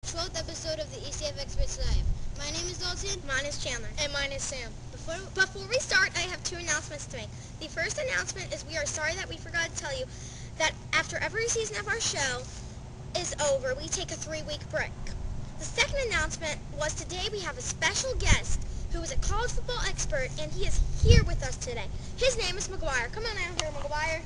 12th episode of the ECF Experts Live. My name is Dalton. Mine is Chandler. And mine is Sam. Before we start, I have two announcements to make. The first announcement is we are sorry that we forgot to tell you that after every season of our show is over, we take a 3-week break. The second announcement was today we have a special guest who is a college football expert, and he is here with us today. His name is McGwire. Come on out here, McGwire.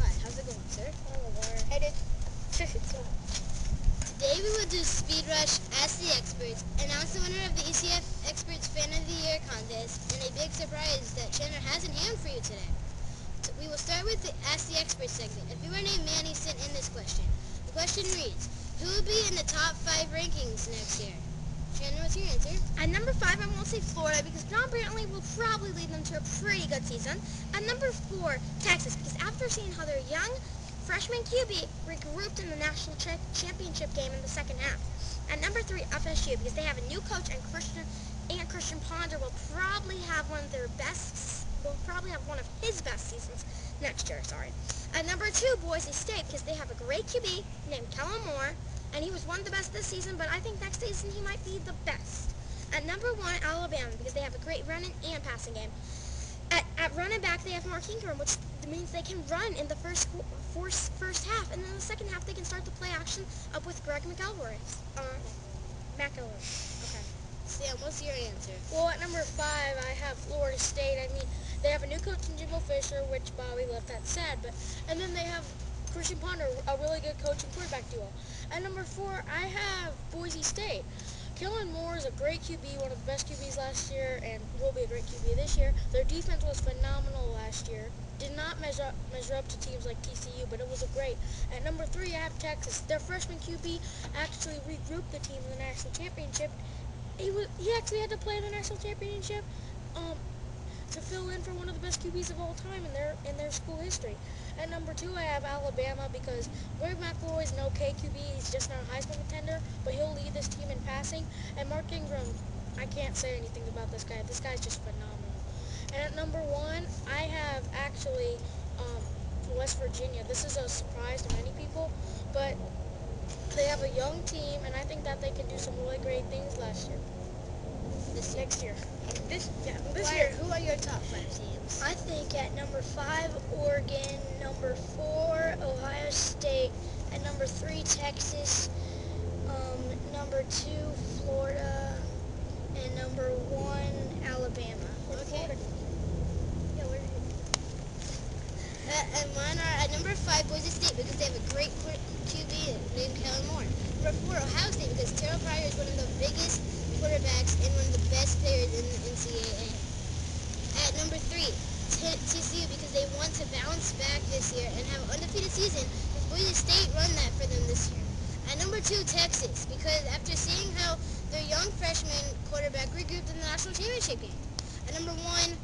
Hi, how's it going, sir? Hey, dude. Today we will do Speed Rush, Ask the Experts, announce the winner of the ECF Experts Fan of the Year contest, and a big surprise that Chandler has in hand for you today. So we will start with the Ask the Experts segment. If you were named Manny, sent in this question. The question reads, who will be in the top 5 rankings next year? Chandler, what's your answer? At number 5, I won't say Florida because John Brantley will probably lead them to a pretty good season. At number 4, Texas, because after seeing how their young freshman QB regrouped in the national championship game in the second half. At number 3, FSU, because they have a new coach, and Christian Ponder will probably have one of his best seasons next year. At number 2, Boise State, because they have a great QB named Kellen Moore, and he was one of the best this season, but I think next season he might be the best. At number 1, Alabama, because they have a great running and passing game. At running back, they have Mark Ingram, which means they can run in the first half, and then in the second half they can start the play action up with Greg McElroy. Okay. Sam, what's your answer? Well, at number 5, I have Florida State. I mean, they have a new coach in Jimbo Fisher, which Bobby left that sad, and then they have Christian Ponder, a really good coach and quarterback duo. At number 4, I have Boise State. Kellen Moore is a great QB, one of the best QBs last year, and will be a great QB this year. Their defense was phenomenal last year. Did not measure up to teams like TCU, but it was a great. At number 3, I have Texas. Their freshman QB actually regrouped the team in the national championship. He actually had to play in the national championship to fill in for one of the best QBs of all time in their school history. At number 2, I have Alabama because Greg McElroy is an okay QB. He's just not a Heisman contender, but he'll lead this team in passing. And Mark Ingram, I can't say anything about this guy. This guy's just phenomenal. And at number 1, I have actually West Virginia. This is a surprise to many people, but they have a young team, and I think that they can do some really great things next year. This year. Who are your top 5 teams? I think at number 5, Oregon. Number 4, Ohio State. At number 3, Texas. Number 2, Florida. And number 1, Alabama. Okay. Yeah, where did you? And mine are at number 5, Boise State, because they have a great QB named Kellen Moore. Number 4, Ohio State, because Terrell Pryor is one of the biggest quarterbacks and one of the best players in the NCAA. At number 3, TCU, because they want to bounce back this year and have an undefeated season, because Boise State run that for them this year. At number 2, Texas, because after seeing how their young freshman quarterback regrouped in the national championship game. At number 1,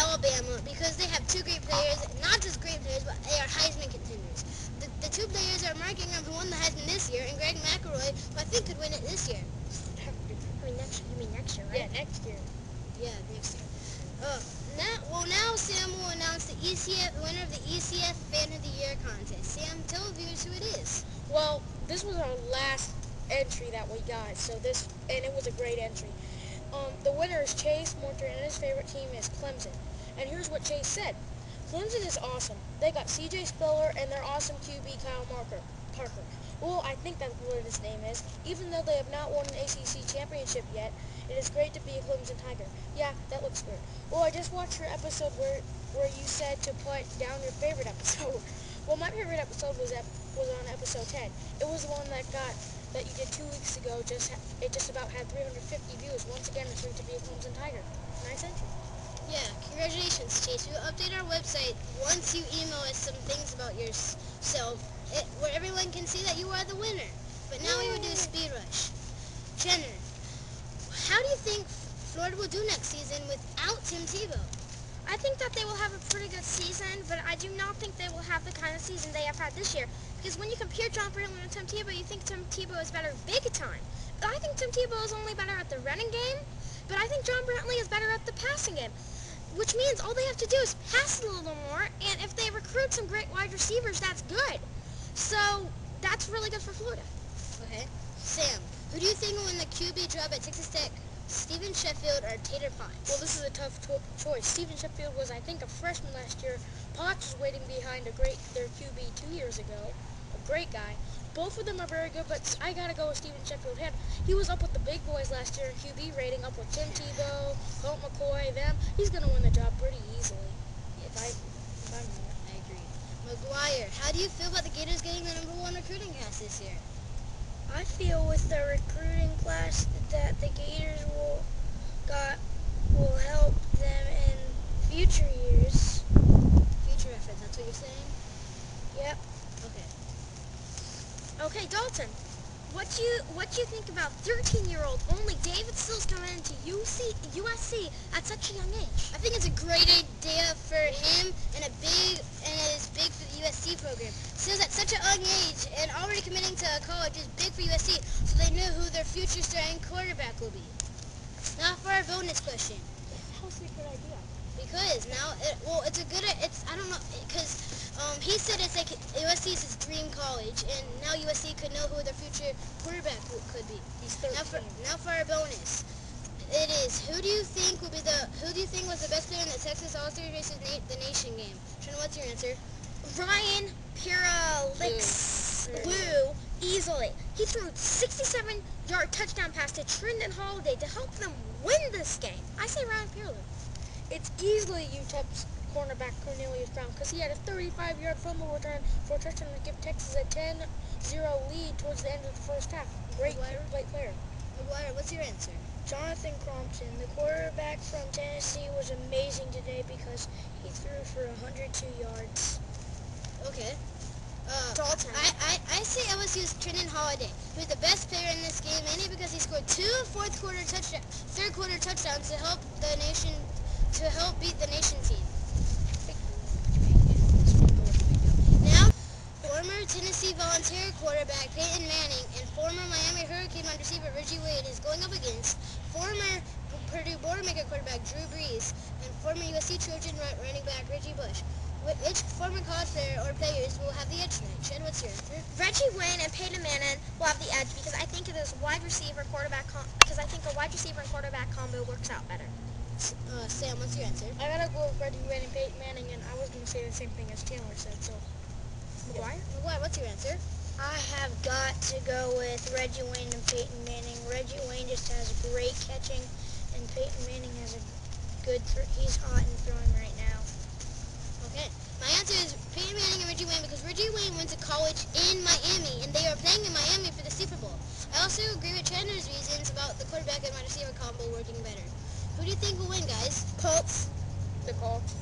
Alabama, because they have 2 great players, not just great players, but they are Heisman contenders. The 2 players are Mark Ingram, who won the Heisman this year, and Greg McElroy, who I think could win it this year. You mean next year, right? Yeah, next year. Yeah, next year. Now Sam will announce the winner of the ECF Fan of the Year contest. Sam, tell the viewers who it is. Well, this was our last entry that we got, and it was a great entry. The winner is Chase Morton, and his favorite team is Clemson. And here's what Chase said. Clemson is awesome. They got C.J. Spiller and their awesome QB, Kyle Parker. Well, I think that's what his name is. Even though they have not won an ACC championship yet, it is great to be a Clemson Tiger. Yeah, that looks weird. Well, I just watched your episode where you said to put down your favorite episode. Well, my favorite episode was on episode 10. It was the one that you did 2 weeks ago. It just about had 350 views. Once again, it's great to be a Clemson Tiger. Nice entry. Yeah, congratulations, Chase. We'll update our website once you email us some things about yourself, where everyone can see that you are the winner. But now we will do a speed rush. Jenner, how do you think Florida will do next season without Tim Tebow? I think that they will have a pretty good season, but I do not think they will have the kind of season they have had this year. Because when you compare John Brantley and Tim Tebow, you think Tim Tebow is better big time. But I think Tim Tebow is only better at the running game, but I think John Brantley is better at the passing game. Which means all they have to do is pass a little more, and if they recruit some great wide receivers, that's good. So that's really good for Florida. Okay. Sam, who do you think will win the QB job at Texas Tech? Steven Sheffield or Tater Potts? Well, this is a tough choice. Steven Sheffield was, I think, a freshman last year. Potts was waiting behind their QB 2 years ago. A great guy. Both of them are very good, but I gotta go with Steven Sheffield. He was up with the big boys last year in QB rating, up with Tim Tebow, Colt McCoy, them. He's gonna win the job pretty easily. Yes, If I'm him. I agree. McGwire, how do you feel about the Gators getting the #1 recruiting class this year? I feel with the recruiting class that the Gators will help them in future years. Future reference, that's what you're saying? Yep. Okay. Okay, Dalton, what you think about 13-year-old only David Sills coming into USC at such a young age? I think it's a great idea for him and it's big for the USC program. Sills at such a young age and already committing to college is big for USC, so they know who their future starting quarterback will be. Now for our bonus question. How's it a good idea? Because now, I don't know, because he said it's like USC is his dream college, and now USC could know who their future quarterback could be. He's 13. Now for our bonus. It is, who do you think was the best player in the Texas All-Star versus the Nation game? Trina, what's your answer? Ryan Lou easily. He threw a 67-yard touchdown pass to Trendon Holiday to help them win this game. I say Ryan Pierlu. It's easily UTEP's cornerback Cornelius Brown because he had a 35-yard fumble return for a touchdown to give Texas a 10-0 lead towards the end of the first half. Great player. McGwire, what's your answer? Jonathan Crompton, the quarterback from Tennessee, was amazing today because he threw for 102 yards. Okay. Dalton. I say LSU's Trendon Holiday. He was the best player in this game, mainly because he scored 2 third quarter touchdowns to help beat the nation team. Now, former Tennessee Volunteer quarterback Peyton Manning and former Miami Hurricane wide receiver Reggie Wade is going up against former Purdue Boilermaker quarterback Drew Brees and former USC Trojan running back Reggie Bush. Which former college player or players will have the edge tonight? Shen, what's your answer? Reggie Wayne and Peyton Manning will have the edge because I think it is wide receiver quarterback because I think a wide receiver and quarterback combo works out better. Sam, what's your answer? I gotta go with Reggie Wayne and Peyton Manning, and I was gonna say the same thing as Chandler said. So, McGwire. McGwire, what's your answer? I have got to go with Reggie Wayne and Peyton Manning. Reggie Wayne just has great catching, and Peyton Manning has a good he's hot and throwing right now. Okay. My answer is Peyton Manning and Reggie Wayne because Reggie Wayne went to college in Miami, and they are playing in Miami for the Super Bowl. I also agree with Chandler's reasons about the quarterback and wide receiver combo working better. Who do you think will win, guys? Colts. The Colts.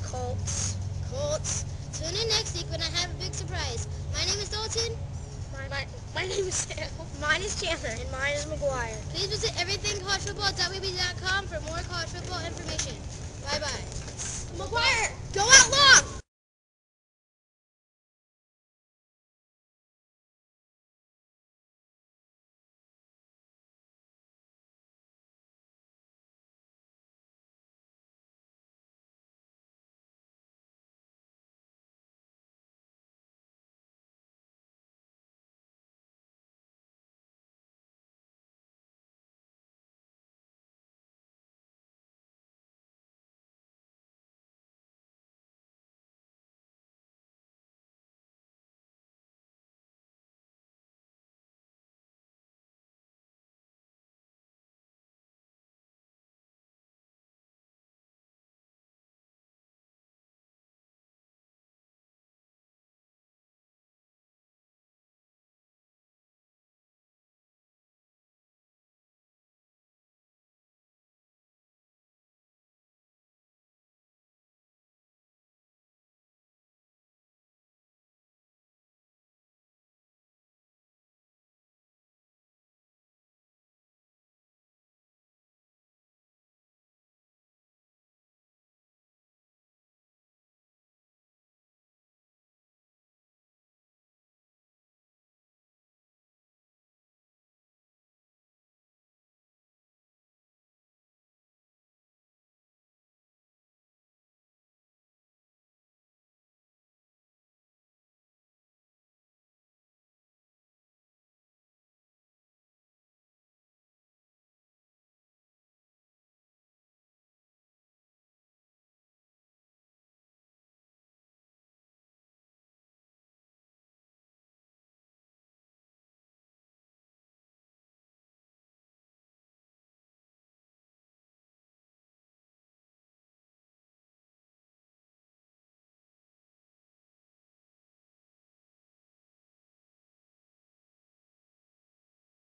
Colts. Tune in next week when I have a big surprise. My name is Dalton. My name is Sam. Mine is Chandler. And mine is McGwire. Please visit everythingcollegefootball.weeby.com for more college football information. Bye-bye. McGwire, go out long!